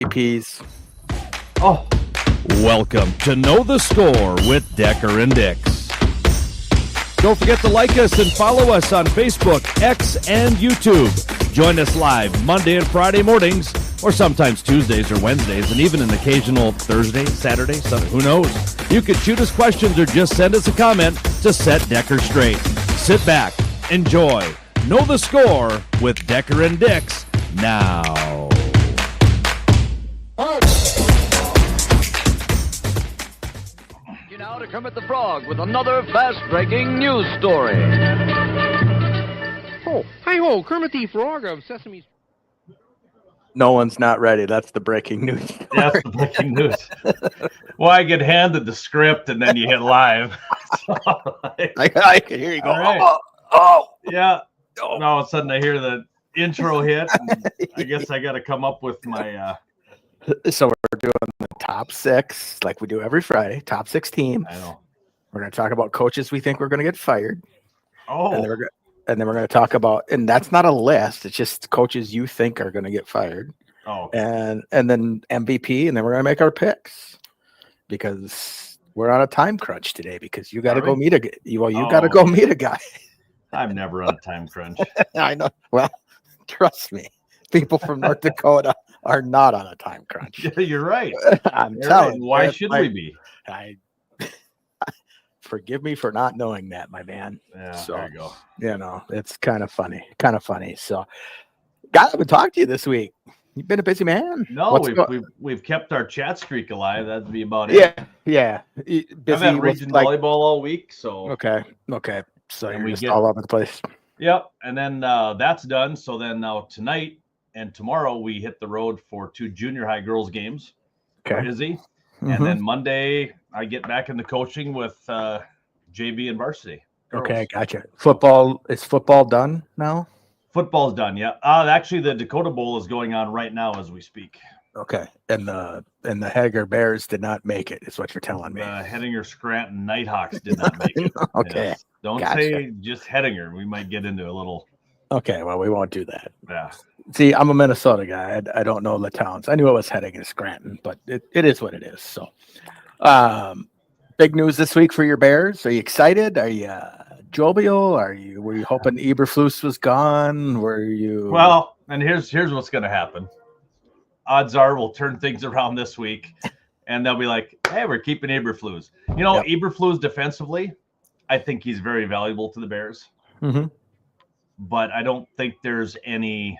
MVPs. Oh, welcome to Know the Score with Decker and Dix. Don't forget to like us and follow us on Facebook, X, and YouTube. Join us live Monday and Friday mornings, or sometimes Tuesdays or Wednesdays, and even an occasional Thursday, Saturday, Sunday, who knows? You can shoot us questions or just send us a comment to set Decker straight. Sit back, enjoy, Know the Score with Decker and Dix now. Now to Kermit the Frog with another fast-breaking news story. Oh, hi-ho, Kermit the Frog of Sesame. No one's not ready. That's the breaking news. That's the breaking news. Well, I get handed the script and then you hit live. So, I can hear you go, right. oh. Yeah. And all of a sudden I hear the intro hit. And I guess I got to come up with my... So we're doing the top six, like we do every Friday, top 6 teams. I know. We're going to talk about coaches we think we're going to get fired. Oh. And then we're going to talk about, and that's not a list. It's just coaches you think are going to get fired. Oh. And then MVP, and then we're going to make our picks because we're on a time crunch today because you got to go meet got to go meet a guy. I'm never on a time crunch. I know. Well, trust me, people from North Dakota are not on a time crunch. You're right. I'm telling you. Why should we be? Forgive me for not knowing that, my man. Yeah, so, there you go. You know, it's kind of funny. So, God, I haven't talked to you this week. You've been a busy man. No, we've kept our chat streak alive. That'd be about it. Yeah. Busy. I've had region volleyball all week, so okay. So and you're just all over the place. Yep, and then that's done. So then now tonight and tomorrow we hit the road for 2 junior high girls games. Okay. Busy. Mm-hmm. And then Monday I get back into coaching with JV and varsity girls. Okay, gotcha. Is football done now? Football's done, yeah. Actually the Dakota Bowl is going on right now as we speak. Okay. And the Hager Bears did not make it, is what you're telling me. The Hettinger Scranton Nighthawks did not make it. Okay. Yes. Don't say just Hettinger. We might get into a little. Okay, well, we won't do that. Yeah. See, I'm a Minnesota guy. I don't know the towns. I knew it was Hettinger Scranton, but it is what it is. So, big news this week for your Bears. Are you excited? Are you jovial? Were you hoping Eberflus was gone? Were you? Well, and here's what's going to happen. Odds are we'll turn things around this week, and they'll be like, "Hey, we're keeping Eberflus." You know, yep. Eberflus defensively, I think he's very valuable to the Bears. Mm-hmm. But I don't think there's no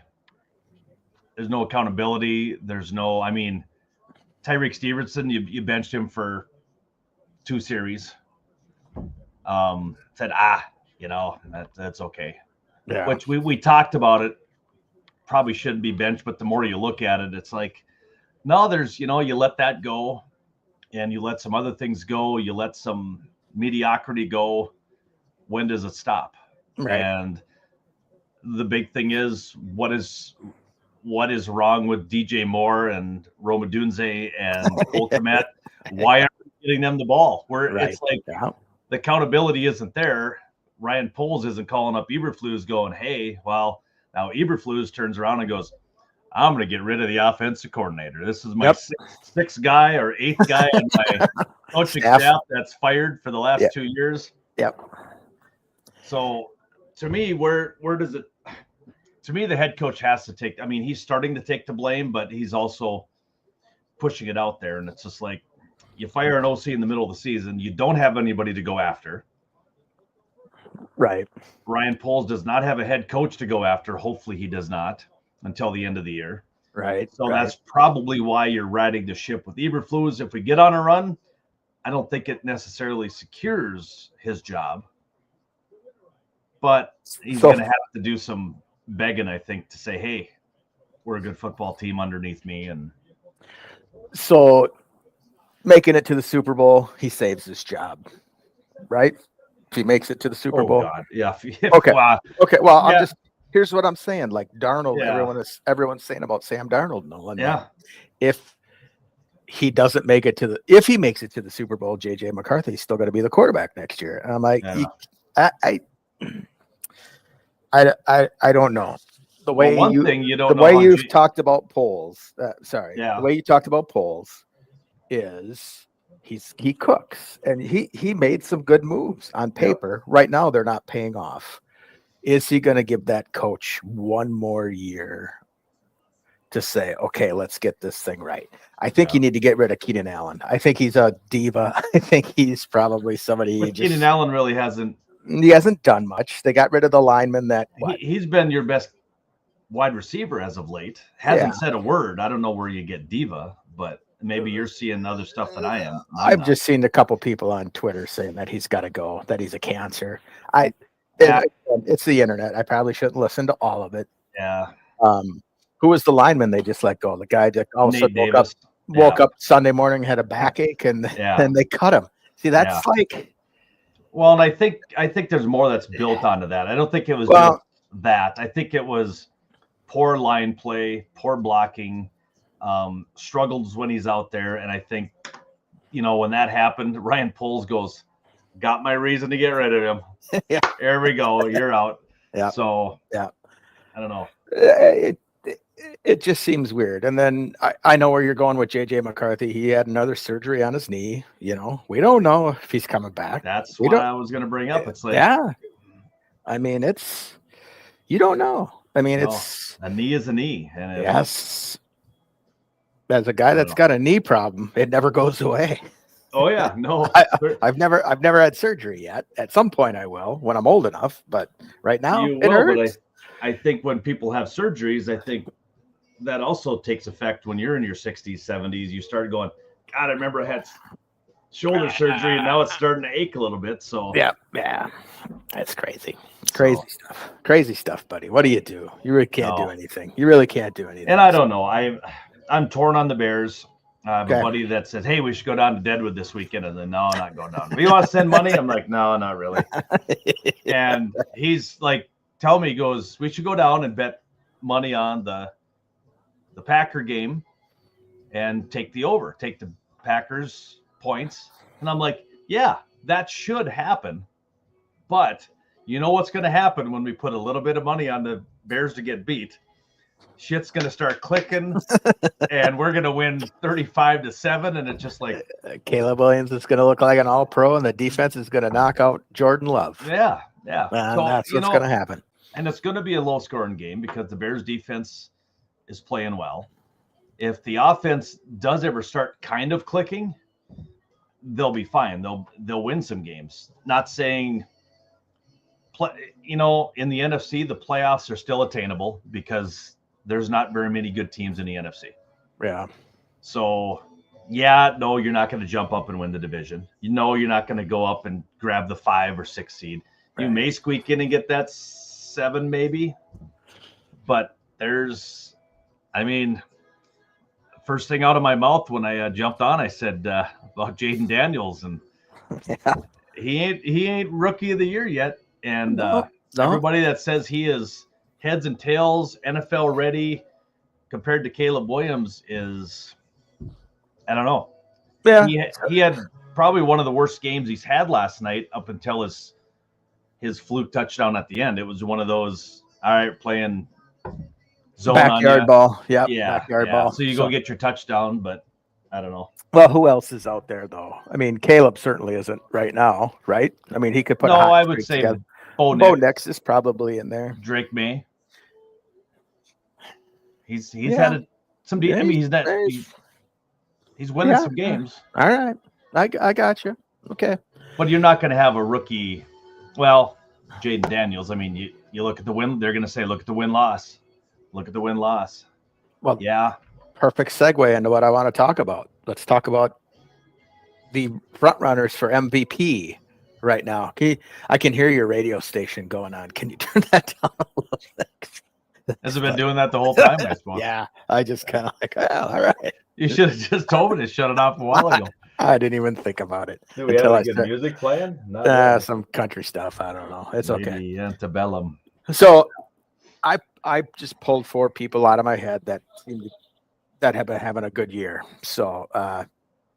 accountability. Tyreek Stevenson, you benched him for 2 series. Said, that's okay. Yeah. Which we talked about it. Probably shouldn't be benched, but the more you look at it, it's like, no, you let that go and you let some other things go. You let some mediocrity go. When does it stop? Right. And the big thing is what is wrong with DJ Moore and Roma Dunze and Ultimate? Why aren't we getting them the ball? It's like the accountability isn't there. Ryan Poles isn't calling up Eberflus going, hey, well, now Eberflus turns around and goes, I'm going to get rid of the offensive coordinator. This is my sixth guy or 8th guy in my coaching staff that's fired for the last 2 years. Yep. So to me, where does it? To me, the head coach has to take. I mean, he's starting to take the blame, but he's also pushing it out there. And it's just like you fire an OC in the middle of the season, you don't have anybody to go after. Right. Ryan Poles does not have a head coach to go after. Hopefully, he does not until the end of the year. Right. So that's probably why you're riding the ship with Eberflus. If we get on a run, I don't think it necessarily secures his job. But he's going to have to do some begging, I think, to say, hey, we're a good football team underneath me. And so making it to the Super Bowl, he saves his job, right? If he makes it to the Super Bowl. God. Yeah. Okay. Okay. Well, yeah. Here's what I'm saying. Like Darnold, yeah. everyone's saying about Sam Darnold. Nolan. Yeah. If he doesn't make it if he makes it to the Super Bowl, JJ McCarthy's still going to be the quarterback next year. And I'm like, I don't know. the way one you thing you don't the know way how you've talked about polls. Yeah. The way you talked about polls is he cooks, and he made some good moves on paper. Right now, they're not paying off. Is he going to give that coach one more year to say, okay, let's get this thing right? I think you need to get rid of Keenan Allen. I think he's a diva. I think he's probably somebody. Keenan Allen really hasn't. He hasn't done much. They got rid of the lineman that he's been your best wide receiver as of late. Hasn't said a word. I don't know where you get diva, but maybe you're seeing other stuff than I am. I've just seen a couple people on Twitter saying that he's got to go, that he's a cancer. It's the internet. I probably shouldn't listen to all of it. Yeah. Who was the lineman they just let go? The guy that all of a sudden woke up Sunday morning, had a backache, and they cut him. See, that's like. Well, and I think there's more that's built onto that. I don't think it was just that. I think it was poor line play, poor blocking, struggles when he's out there. And I think, when that happened, Ryan Poles goes, got my reason to get rid of him. There we go. You're out. So, I don't know. It just seems weird. And then I know where you're going with JJ McCarthy. He had another surgery on his knee. We don't know if he's coming back. That's what I was going to bring up. It's like, I mean, you don't know. I mean, it's a knee is a knee. And as a guy that's got a knee problem, it never goes away. Oh yeah, no. I've never had surgery yet. At some point I will when I'm old enough, but right now it hurts. But I think when people have surgeries, I think that also takes effect when you're in your 60s, 70s. You start going, God, I remember I had shoulder surgery and now it's starting to ache a little bit. So yeah, that's crazy. Crazy stuff, buddy. What do? You really can't do anything. You really can't do anything. And I don't know. I'm torn on the Bears. I have a buddy that says, hey, we should go down to Deadwood this weekend. And then, no, I'm not going down. Do you want to send money? I'm like, no, not really. And he's like, tell me, he goes, we should go down and bet money on the Packer game and take the over, take the Packers points. And I'm like, yeah, that should happen. But you know what's going to happen when we put a little bit of money on the Bears to get beat? Shit's going to start clicking and we're going to win 35-7. And it's just like Caleb Williams is going to look like an all-pro and the defense is going to knock out Jordan Love. Yeah. So, that's what's going to happen. And it's going to be a low-scoring game because the Bears defense is playing well. If the offense does ever start kind of clicking, they'll be fine. They'll win some games. Not saying in the NFC, the playoffs are still attainable because there's not very many good teams in the NFC. Yeah. So, no, you're not going to jump up and win the division. You're not going to go up and grab the 5 or 6 seed. Right. You may squeak in and get that 7 maybe. But first thing out of my mouth when I jumped on, I said about Jaden Daniels, and he ain't rookie of the year yet. And everybody that says he is heads and tails NFL ready compared to Caleb Williams is, I don't know. Yeah, he had probably one of the worst games he's had last night up until his fluke touchdown at the end. It was one of those, all right, playing zone backyard ball. Yep. Backyard ball. So you go get your touchdown, but I don't know. Well, who else is out there though? I mean, Caleb certainly isn't right now, right? I mean, he could put. I would say Bo Nix is probably in there. Drake May. He's had some. I mean, he's winning some games. All right, I got you. Okay, but you're not going to have a rookie. Well, Jaden Daniels. I mean, you look at the win. They're going to say, look at the win-loss. Look at the win-loss. Well, yeah. Perfect segue into what I want to talk about. Let's talk about the front runners for MVP right now. I can hear your radio station going on. Can you turn that down a little bit? Has it been doing that the whole time, I suppose? Yeah, I just kind of like, all right. You should have just told me to shut it off a while ago. I didn't even think about it. Do we have good music playing? Some country stuff. I don't know. It's okay. Antebellum. So I just pulled 4 people out of my head that have been having a good year. So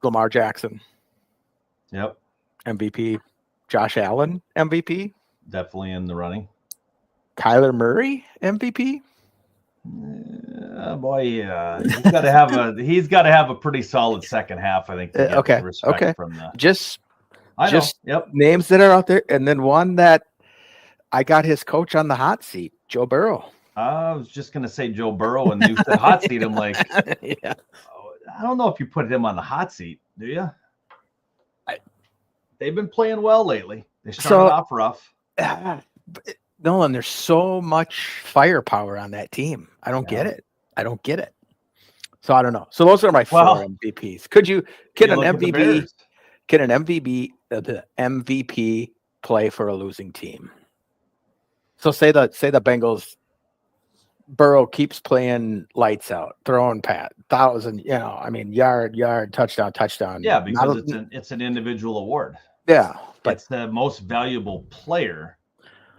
Lamar Jackson. Yep. MVP. Josh Allen, MVP. Definitely in the running. Kyler Murray, MVP. Boy, he's got to have a pretty solid second half, I think, to get Okay. the respect Okay. from the. Just I know. just Yep. names that are out there, and then one that I got his coach on the hot seat, Joe Burrow. I was just gonna say Joe Burrow, and you said hot seat. I'm like, Yeah. I don't know if you put him on the hot seat, do you? They've been playing well lately. They started off rough. Nolan, there's so much firepower on that team. I don't get it. So I don't know. So those are my four MVPs. Can an MVP play for a losing team? So say the Bengals, Burrow keeps playing lights out, throwing 1,000, yard, touchdown. Yeah, because it's an individual award. Yeah, but it's the most valuable player.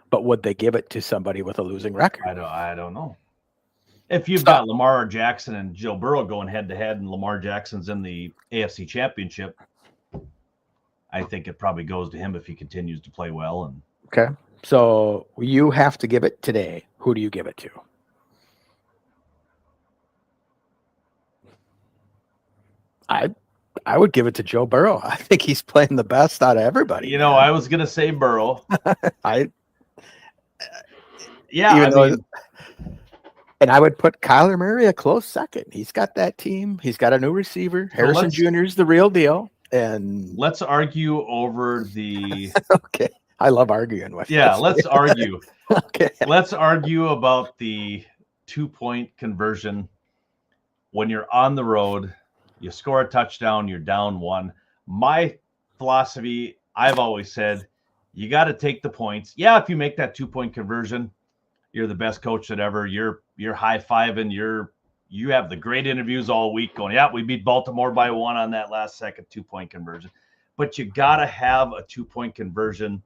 But would they give it to somebody with a losing record? I don't know. If you've got Lamar Jackson and Joe Burrow going head to head, and Lamar Jackson's in the AFC Championship, I think it probably goes to him if he continues to play well. And okay, so you have to give it today. Who do you give it to? I would give it to Joe Burrow. I think he's playing the best out of everybody. I was going to say Burrow. And I would put Kyler Murray a close second. He's got that team. He's got a new receiver. Harrison Jr. is the real deal. And let's argue over the. Okay, I love arguing with. Yeah, let's argue. Okay, let's argue about the 2-point conversion when you're on the road. You score a touchdown, you're down 1. My philosophy, I've always said, you got to take the points. Yeah, if you make that 2-point conversion, you're the best coach that ever. You're high-fiving. You have the great interviews all week going, yeah, we beat Baltimore by 1 on that last second 2-point conversion. But you got to have a 2-point conversion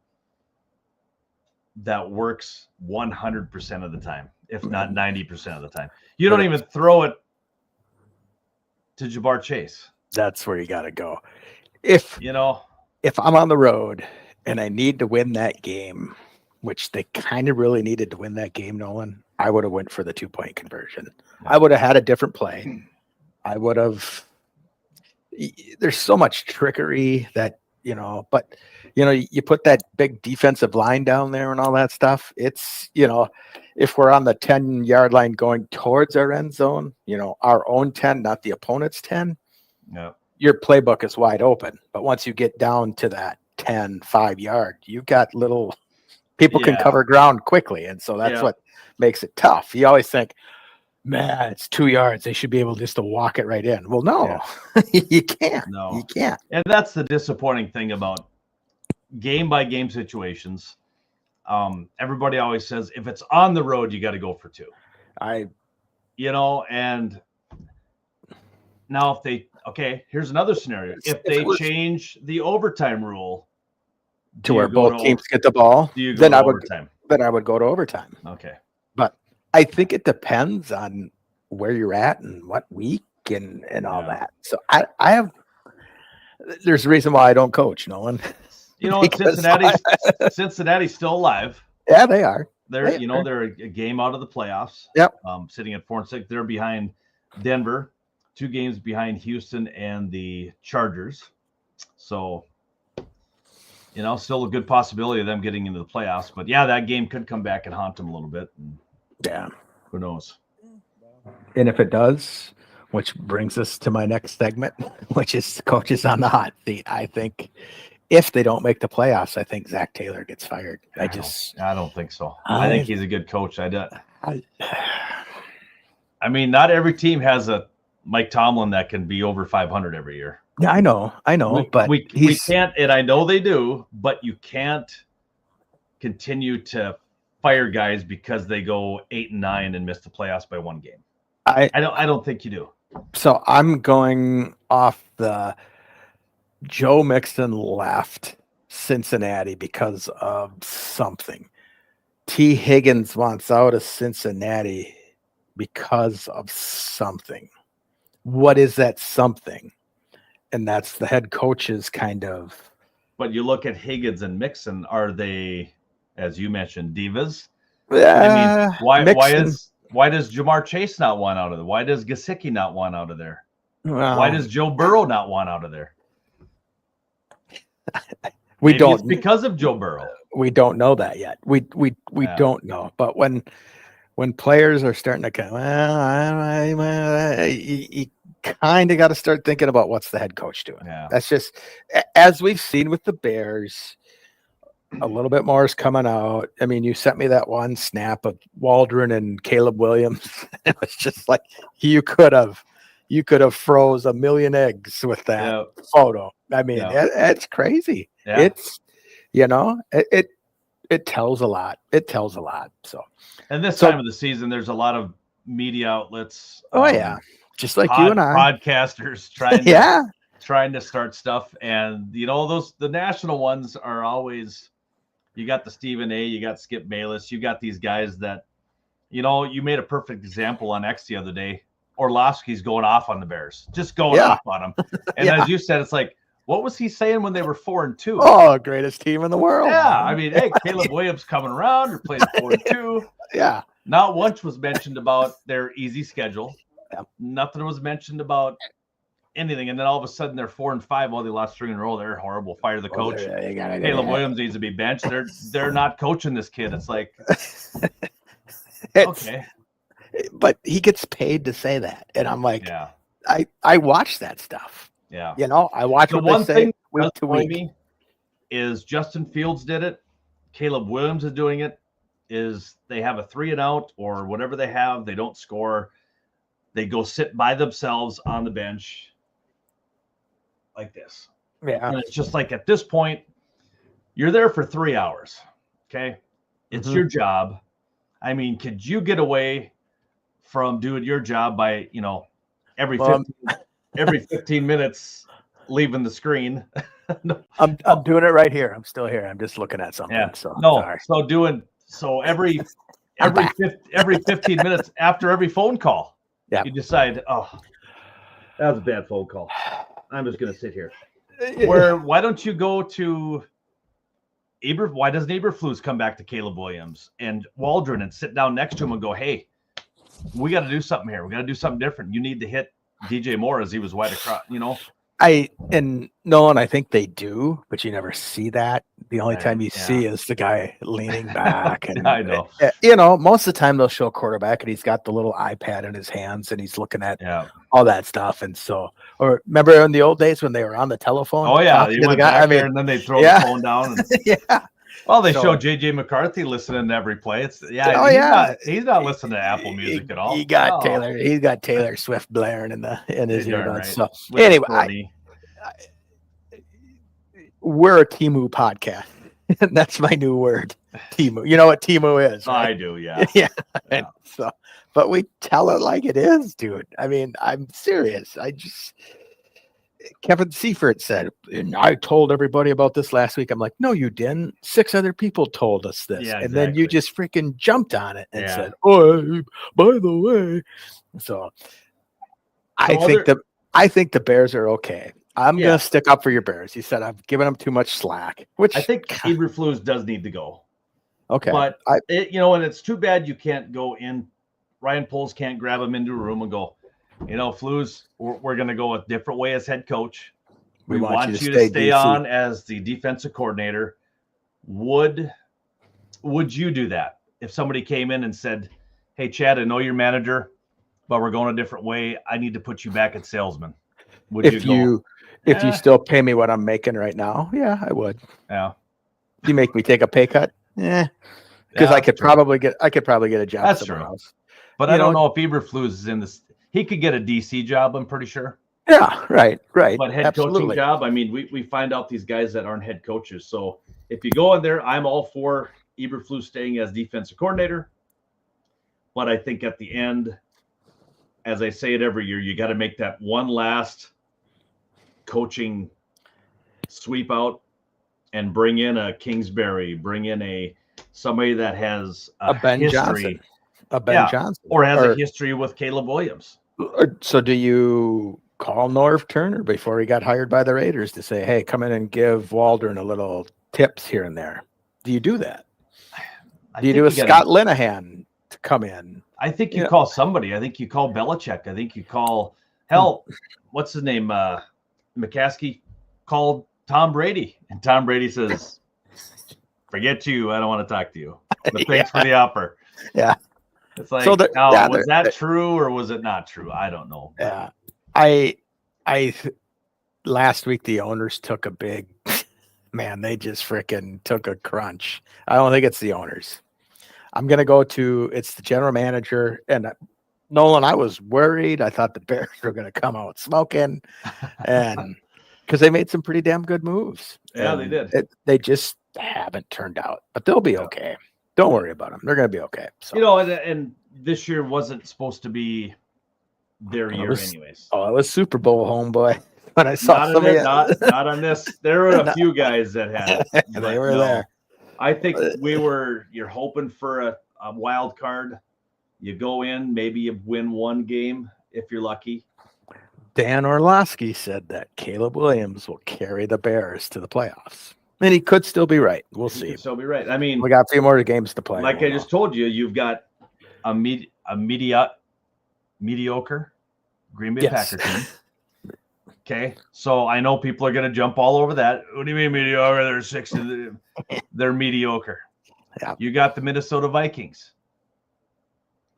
that works 100% of the time, if not 90% of the time. You don't even throw it to Ja'Marr Chase. That's where you got to go. If I'm on the road and I need to win that game, which they kind of really needed to win that game, Nolan, I would have went for the 2-point conversion. I would have had a different play. There's so much trickery that, but you put that big defensive line down there and all that stuff. It's, if we're on the 10-yard line going towards our end zone, our own 10, not the opponent's 10, your playbook is wide open. But once you get down to that 10, 5-yard, you've got little people can cover ground quickly. And so that's what makes it tough. You always think, man, it's 2 yards. They should be able just to walk it right in. Well, no, you can't. No, you can't. And that's the disappointing thing about game-by-game situations. Everybody always says, if it's on the road, you got to go for 2. And now here's another scenario. If they change the overtime rule to where both teams get the ball, then I would go to overtime. Okay. But I think it depends on where you're at and what week and all that. So there's a reason why I don't coach, Nolan. Cincinnati's still alive. Yeah, they are. They're a game out of the playoffs. Yep. Sitting at 4-6. They're behind Denver, 2 games behind Houston and the Chargers. So, still a good possibility of them getting into the playoffs. But yeah, that game could come back and haunt them a little bit. Yeah. Who knows? And if it does, which brings us to my next segment, which is coaches on the hot seat. I think if they don't make the playoffs, I think Zach Taylor gets fired. I don't think so. I think he's a good coach. Not every team has a Mike Tomlin that can be over 500 every year. Yeah, I know, but we can't, and I know they do, but you can't continue to fire guys because they go 8-9 and miss the playoffs by 1 game. I don't think you do. So I'm going off the Joe Mixon left Cincinnati because of something. T. Higgins wants out of Cincinnati because of something. What is that something? And that's the head coach's kind of. But you look at Higgins and Mixon, are they, as you mentioned, divas? Why Why does Jamar Chase not want out of there? Why does Gesicki not want out of there? Well, Why does Joe Burrow not want out of there? we Maybe don't it's because of Joe Burrow. We don't know that yet. We Yeah. don't know. But when players are starting to come, you kind of got to start thinking about what's the head coach doing. Yeah. That's just, as we've seen with the Bears, a little bit more is coming out. I mean, you sent me that one snap of Waldron and Caleb Williams. It was just like you could have froze a million eggs with that photo. I mean, it's crazy. Yeah. It's, it tells a lot. It tells a lot. So, and this time of the season, there's a lot of media outlets. Just like you and I, podcasters trying to start stuff, and the national ones are always. You got the Stephen A. You got Skip Bayless. You got these guys that, you made a perfect example on X the other day. Orlovsky's going off on the Bears, just going off on them. And as you said, it's like, what was he saying when they were 4-2? Oh, greatest team in the world. Yeah, I mean, hey, Caleb Williams coming around. You're playing 4-2. Yeah. Not once was mentioned about their easy schedule. Yeah. Nothing was mentioned about anything. And then all of a sudden they're 4-5. Well, they lost 3 in a row. They're horrible. Fire the coach. Caleb Williams needs to be benched. They're not coaching this kid. It's like, okay. But he gets paid to say that. And I'm like, I watch that stuff. Yeah. I watch what one they say thing week to week. Me is Justin Fields did it. Caleb Williams is doing it. Is they have a 3-and-out or whatever they have. They don't score. They go sit by themselves on the bench like this. Yeah. And it's just like at this point, you're there for 3 hours. Okay. It's your job. I mean, could you get away from doing your job by, every 15 minutes leaving the screen? No. I'm doing it right here. I'm still here. I'm just looking at something. Yeah. So sorry. So every 15 minutes after every phone call, you decide, oh, that was a bad phone call. I'm just going to sit here. Why don't you go to why doesn't Eberflus come back to Caleb Williams and Waldron and sit down next to him and go, hey, we got to do something here. We got to do something different. You need to hit DJ Moore as he was wide across, I think they do, but you never see that. The only time you see is the guy leaning back. And I know. Most of the time they'll show a quarterback and he's got the little iPad in his hands and he's looking at all that stuff. And so, or remember in the old days when they were on the telephone? Oh yeah, you went back there and then they throw the phone down. And, well, they show JJ McCarthy listening to every play. It's he's not listening to Apple Music at all. He got Taylor. He's got Taylor Swift blaring in his earbuds. Right. So anyway, we're a Temu podcast. That's my new word, Temu. You know what Temu is? Right? I do, yeah. And so, but we tell it like it is, dude. I mean, I'm serious. Kevin Seifert said, and I told everybody about this last week. I'm like, no, you didn't. 6 other people told us this. Yeah, and then you just freaking jumped on it and said, oh, by the way. So I think the Bears are okay. I'm going to stick up for your Bears. You said I've given them too much slack, which I think Eberflus does need to go. Okay. But, and it's too bad you can't go in. Ryan Poles can't grab him into a room and go, Flus, we're going to go a different way as head coach. We want you to stay on as the defensive coordinator. Would you do that if somebody came in and said, hey, Chad, I know you're manager, but we're going a different way. I need to put you back at salesman. If you still pay me what I'm making right now, yeah, I would. Yeah. You make me take a pay cut? Because I could probably get a job That's somewhere true. else. But I don't know if Eberflus is in this. He could get a DC job, I'm pretty sure. Yeah, right. But head coaching job, I mean, we find out these guys that aren't head coaches. So if you go in there, I'm all for Eberflus staying as defensive coordinator. But I think at the end, as I say it every year, you got to make that one last coaching sweep out and bring in a Kingsbury, bring in somebody that has a Ben history. Johnson. Or has a history with Caleb Williams. So do you call Norv Turner before he got hired by the Raiders to say, hey, come in and give Waldron a little tips here and there? Do you do that? Do you do a Scott Linehan to come in. I think you call somebody. I think you call Belichick. I think you call what's his name? McCaskey called Tom Brady, and Tom Brady says, "Forget you. I don't want to talk to you. But thanks for the offer." Yeah. It's like, So was that true or was it not true? I don't know. Yeah. I last week the owners took a big man. They just freaking took a crunch. I don't think it's the owners. I'm gonna go to it's the general manager and Nolan. I was worried. I thought the Bears were gonna come out smoking, and because they made some pretty damn good moves. Yeah, and they did. They just haven't turned out, but they'll be okay. Don't worry about them. They're gonna be okay. So. And this year wasn't supposed to be their year, anyways. Oh, it was Super Bowl, homeboy. When I saw not on this. There were a few guys that had it. They were there. I think you're hoping for a wild card. You go in, maybe you win one game if you're lucky. Dan Orlovsky said that Caleb Williams will carry the Bears to the playoffs. And he could still be right. We'll see. Still be right. I mean, we got a few more games to play. Like I just told you, you've got a mediocre Green Bay Packer team. Okay, so I know people are going to jump all over that. What do you mean mediocre? They're 6. They're mediocre. Yeah. You got the Minnesota Vikings.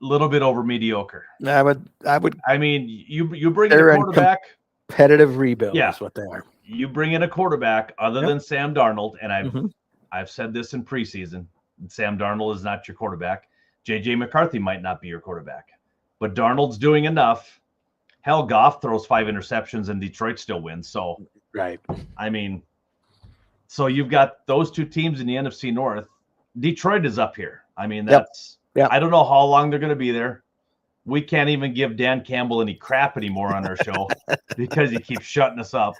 A little bit over mediocre. I would. I mean, you bring in a quarterback. Competitive rebuild is what they are. You bring in a quarterback other than Sam Darnold, and I've said this in preseason. Sam Darnold is not your quarterback. J.J. McCarthy might not be your quarterback, but Darnold's doing enough. Hell, Goff throws 5 interceptions and Detroit still wins. So, right. I mean, so you've got those two teams in the NFC North. Detroit is up here. I mean, that's I don't know how long they're going to be there. We can't even give Dan Campbell any crap anymore on our show because he keeps shutting us up.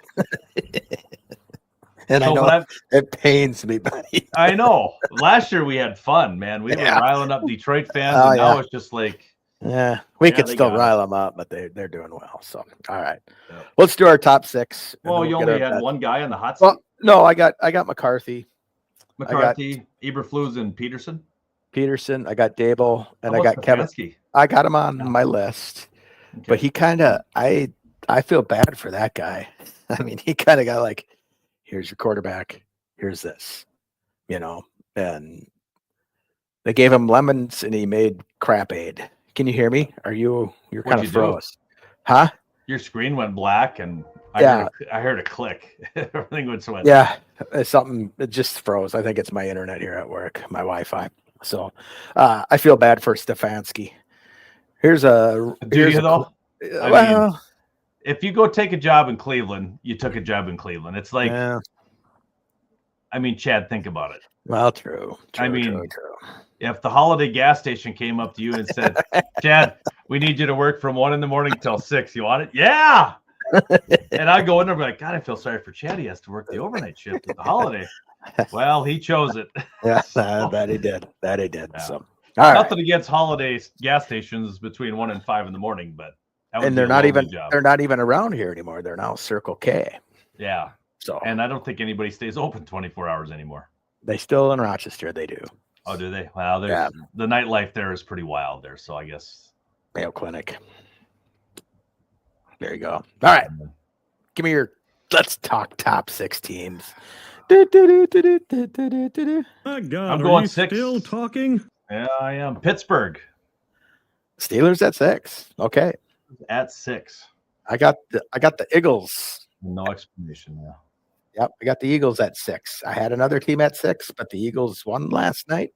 And I know it pains me, buddy. I know. Last year we had fun, man. We were riling up Detroit fans, and now it's just like, we could still rile them up, but they're doing well. So, all right, let's do our top 6. Well, you only had one guy on the hot seat. Well, no, I got McCarthy, Eberflus, and Peterson. I got Dable, and I got Kevin. I got him on my list, but he kind of I feel bad for that guy. I mean, he kind of got like, here's your quarterback, here's this, and they gave him lemons and he made crap aid. Can you hear me? You're kind of froze. Huh? Your screen went black and I heard a click. Everything went so it just froze. I think it's my internet here at work, my Wi-Fi. So I feel bad for Stefanski. Here's a mean, if you go take a job in Cleveland, you took a job in Cleveland. It's like I mean, Chad, think about it. Well, true. If the Holiday gas station came up to you and said, Chad, we need you to work from 1 a.m. till 6. You want it? Yeah. And I go in there and be like, God, I feel sorry for Chad. He has to work the overnight shift at the Holiday. Well, he chose it. Yeah, that he did. Yeah. So, nothing against Holiday gas stations between 1 and 5 in the morning, but they're not even around here anymore. They're now Circle K. Yeah. So, and I don't think anybody stays open 24 hours anymore. They still in Rochester. They do. Oh, do they? Well, the nightlife there is pretty wild there. So I guess Mayo Clinic. There you go. All right. Give me let's talk top 6 teams. My God, I'm going 6. Still talking? Yeah, I am. Pittsburgh. Steelers at 6. Okay. At 6. I got the Eagles. No explanation. Yeah. Yep, I got the Eagles at 6. I had another team at 6, but the Eagles won last night.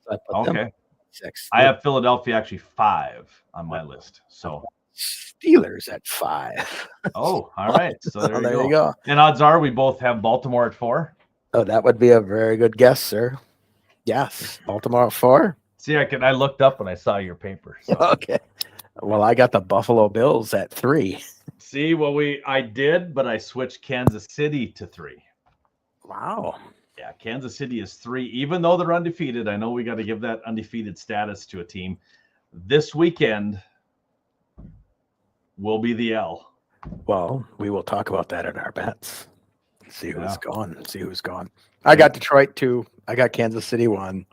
So I put them at 6. I have Philadelphia actually 5 on my list. So Steelers at 5. Oh, all right. So there you go. And odds are we both have Baltimore at 4. Oh, that would be a very good guess, sir. Yes, Baltimore at 4. See, I looked up when I saw your paper. So. Okay. Well, I got the Buffalo Bills at 3. See, I did, but I switched Kansas City to 3. Wow. Yeah, Kansas City is 3, even though they're undefeated. I know we got to give that undefeated status to a team. This weekend will be the L. Well, we will talk about that in our bets. See who's gone. I got Detroit 2. I got Kansas City 1.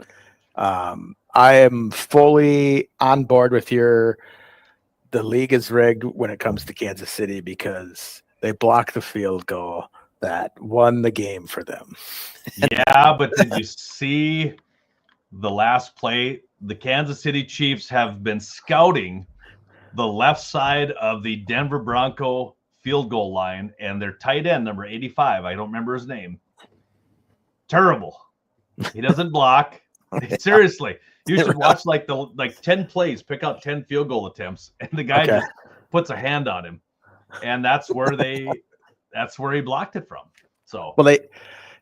I am fully on board with the league is rigged when it comes to Kansas City because they blocked the field goal that won the game for them. Yeah, but did you see the last play? The Kansas City Chiefs have been scouting the left side of the Denver Bronco field goal line, and their tight end, number 85, I don't remember his name. Terrible. He doesn't block. Seriously, you should watch like 10 plays, pick out 10 field goal attempts, and the guy just puts a hand on him, and that's where he blocked it from. So well,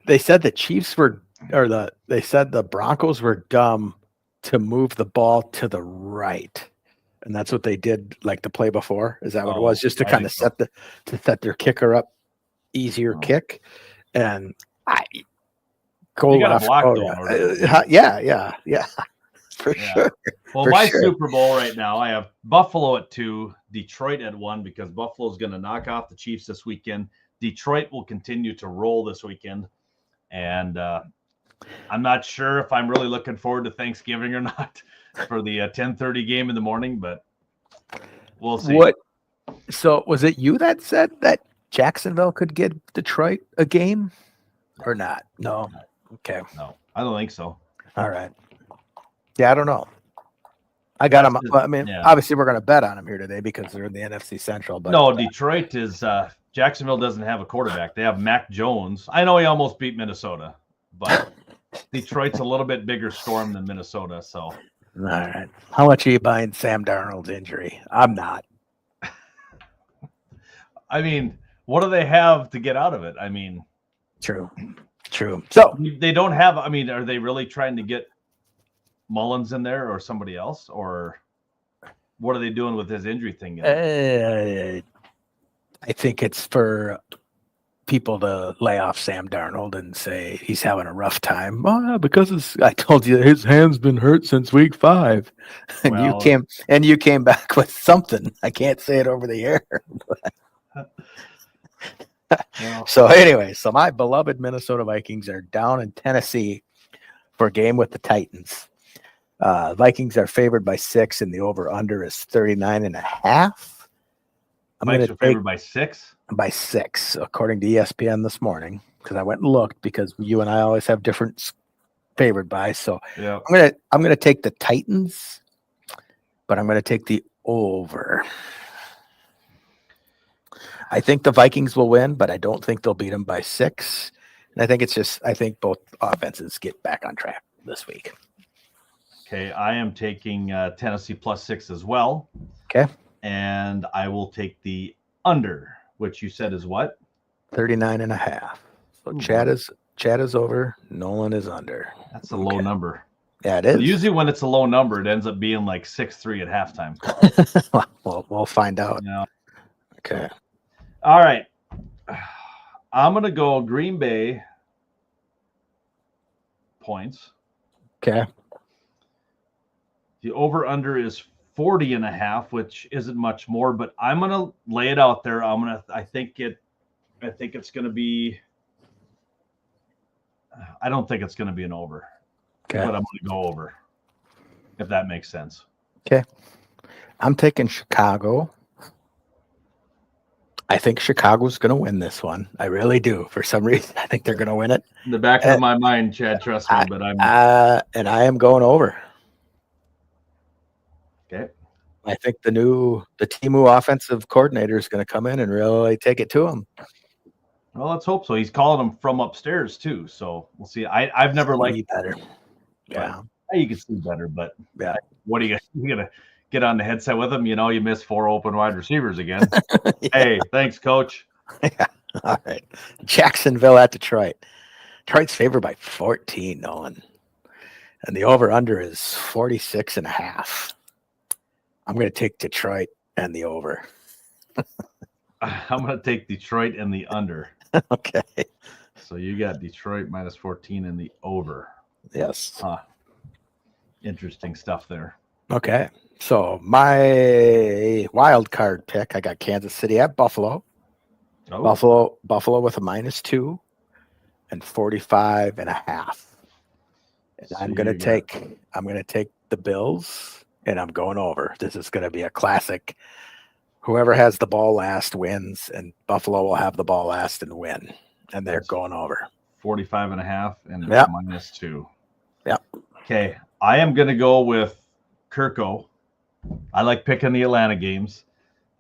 they said the Chiefs they said the Broncos were dumb to move the ball to the right, and that's what they did like the play before. Is that what it was? Just to kind of set their kicker up easier kick, and go left. Yeah, for sure. Well, Super Bowl right now, I have Buffalo at 2, Detroit at 1, because Buffalo's going to knock off the Chiefs this weekend. Detroit will continue to roll this weekend, and I'm not sure if I'm really looking forward to Thanksgiving or not for the 10:30 game in the morning, but we'll see. So was it you that said that Jacksonville could get Detroit a game or not? No. Okay. No, I don't think so. All right. Yeah, I don't know. I got them. I mean, obviously we're going to bet on them here today because they're in the NFC Central. But no, Detroit is Jacksonville doesn't have a quarterback. They have Mac Jones. I know he almost beat Minnesota, but Detroit's a little bit bigger storm than Minnesota. So, all right. How much are you buying Sam Darnold's injury? I'm not. I mean, what do they have to get out of it? I mean, true. So they don't have. I mean, are they really trying to get Mullins in there or somebody else, or what are they doing with his injury thing? I think it's for people to lay off Sam Darnold and say he's having a rough time. Because I told you his hand's been hurt since week 5, and you came back with something. I can't say it over the air. So anyway, my beloved Minnesota Vikings are down in Tennessee for a game with the Titans. Vikings are favored by 6, and the over/under is 39.5. Vikings are favored by 6? By 6, according to ESPN this morning, because I went and looked because you and I always have different favored by. So yeah. I'm gonna take the Titans, but I'm gonna take the over. I think the Vikings will win, but I don't think they'll beat them by 6. And I think both offenses get back on track this week. Okay, I am taking Tennessee plus 6 as well. Okay. And I will take the under, which you said is what? 39.5. So Chad is over. Nolan is under. That's a low number. Yeah, it is. But usually when it's a low number, it ends up being like 6-3 at halftime. Well, we'll find out. Yeah. Okay. All right. I'm going to go Green Bay points. Okay. The over-under is 40.5, which isn't much more, but I'm going to lay it out there. I think it's going to be, I don't think it's going to be an over. Okay. But I'm going to go over, if that makes sense. Okay. I'm taking Chicago. I think Chicago's going to win this one. I really do. For some reason, I think they're going to win it. In the back of my mind, Chad, trust me, but I'm. And I am going over. Okay. I think the Temu offensive coordinator is going to come in and really take it to him. Well, let's hope so. He's calling them from upstairs too, so we'll see. I've never liked better. Yeah, you can see better, but yeah. What are you gonna get on the headset with him? You know, you missed 4 open wide receivers again. Yeah. Hey, thanks, coach. Yeah. All right. Jacksonville at Detroit. Detroit's favored by 14, Nolan. And the over-under is 46.5. I'm going to take Detroit and the over. I'm going to take Detroit and the under. Okay. So you got Detroit minus 14 and the over. Yes. Interesting stuff there. Okay. So my wild card pick, I got Kansas City at Buffalo. Oh. Buffalo with a -2 and 45.5. And I'm going to take the Bills, and I'm going over. This is going to be a classic. Whoever has the ball last wins, and Buffalo will have the ball last and win, and they're going over. 45.5 and Yep. -2. Yep. Okay, I am going to go with Kirko. I like picking the Atlanta games.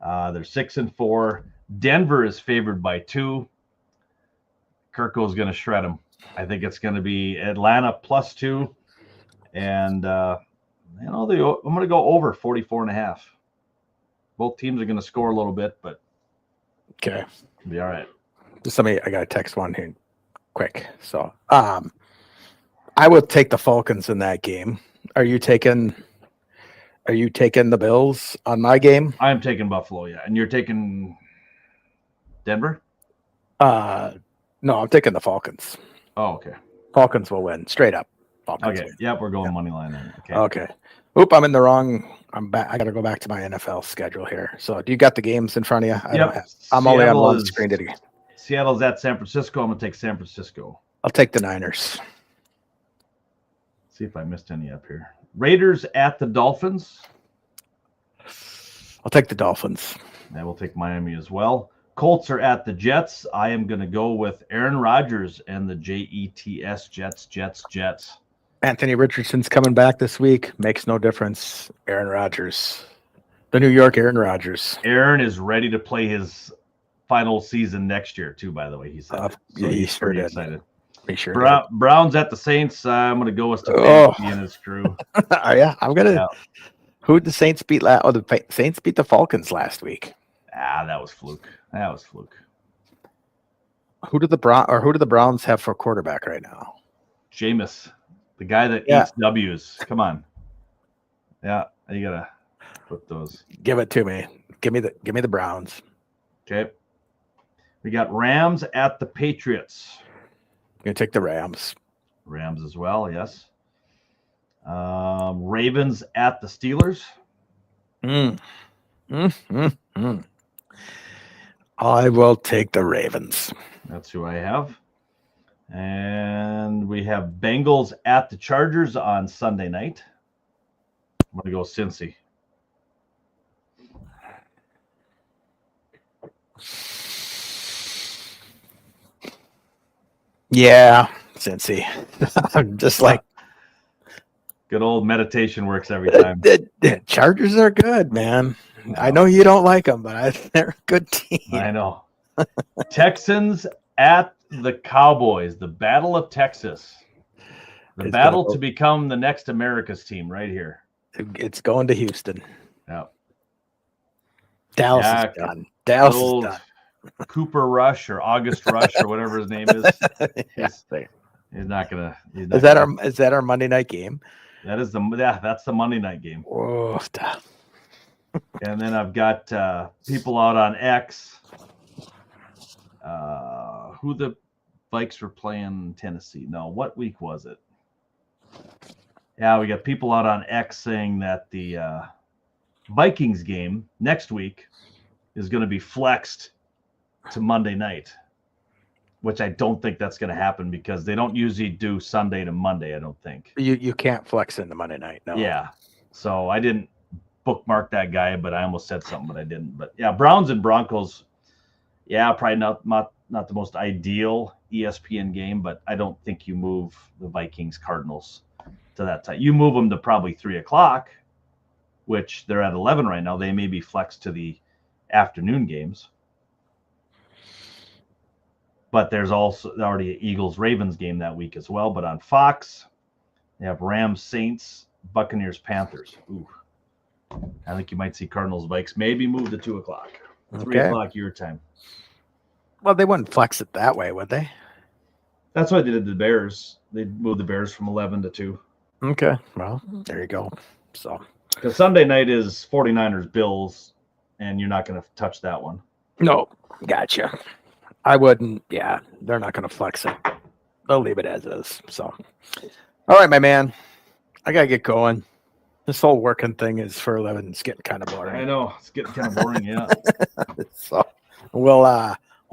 They're 6-4. Denver is favored by 2. Kirko is going to shred them. I think it's going to be Atlanta +2, and I'm going to go over 44.5. Both teams are going to score a little bit, but Okay. it'll be all right. Just I got to text one here quick. So, I would take the Falcons in that game. Are you taking the Bills on my game? I am taking Buffalo, yeah. And you're taking Denver? No, I'm taking the Falcons. Oh, okay. Falcons will win straight up. Falcons Okay. win. Yep, we're going money line then. Okay. Okay. Oop, I'm in the wrong. I'm back. I got to go back to my NFL schedule here. So, do you got the games in front of you? I'm only on one screen today. Seattle's at San Francisco. I'm going to take San Francisco. I'll take the Niners. See if I missed any up here. Raiders at the Dolphins. I'll take the Dolphins. I will take Miami as well. Colts are at the Jets. I am going to go with Aaron Rodgers and the Jets. Jets. Anthony Richardson's coming back this week. Makes no difference. Aaron Rodgers. The New York Aaron Rodgers. Aaron is ready to play his final season next year, too, by the way. He said yeah, he's pretty sure excited. Be sure. Browns at the Saints. I'm going to go with Stefanski and his crew. Yeah, I'm going to. Yeah. Who did the Saints beat last? Oh, the Saints beat the Falcons last week. That was fluke. Who do the Browns have for quarterback right now? Jameis, the guy that eats W's. Come on. Yeah, you gotta put those. Give it to me. Give me the Browns. Okay. We got Rams at the Patriots. I'm gonna take the Rams. Rams as well, yes. Ravens at the Steelers. I will take the Ravens. That's who I have. And we have Bengals at the Chargers on Sunday night. I'm going to go Cincy. Yeah, Cincy. I'm just like. Good old meditation works every time. The Chargers are good, man. No. I know you don't like them, but they're a good team. I know. Texans at the Cowboys, the Battle of Texas. The battle to become the next America's team right here. It's going to Houston. Yeah. Dallas is done. Dallas is done. Cooper Rush or August Rush or whatever his name is. He's not gonna. Is that our Monday night game? That's the Monday night game. Oh, stop. And then I've got people out on X. Who the Vikes were playing in Tennessee? No, what week was it? Yeah, we got people out on X saying that the Vikings game next week is going to be flexed to Monday night, which I don't think that's going to happen because they don't usually do Sunday to Monday, I don't think. You can't flex into Monday night, no. Yeah, so I didn't bookmark that guy, but I almost said something, but I didn't. But yeah, Browns and Broncos, yeah, probably not the most ideal ESPN game, but I don't think you move the Vikings Cardinals to that time. You move them to probably 3:00, which they're at 11 right now. They may be flexed to the afternoon games. But there's also already an Eagles-Ravens game that week as well. But on Fox, they have Rams, Saints, Buccaneers, Panthers. Ooh. I think you might see Cardinals, Vikes maybe move to 2:00. 3:00 your time. Well, they wouldn't flex it that way, would they? That's why they did the Bears. They moved the Bears from 11 to 2. Okay. Well, there you go. So, because Sunday night is 49ers Bills, and you're not going to touch that one. No, gotcha. I wouldn't. Yeah, they're not going to flex it. They'll leave it as is. So, all right, my man, I gotta get going. This whole working thing is for a living. It's getting kind of boring. I know it's getting kind of boring. Yeah. So we'll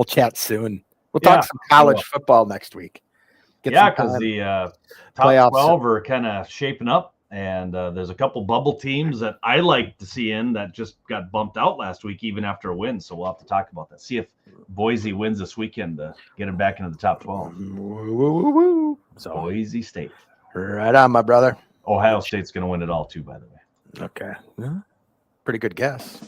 chat soon. We'll talk some college football next week. Because the top 12 are kind of shaping up. And there's a couple bubble teams that I like to see in that just got bumped out last week, even after a win. So we'll have to talk about that. See if Boise wins this weekend to get them back into the top 12. So Boise State. Right on, my brother. Ohio State's going to win it all too, by the way. Okay. Pretty good guess.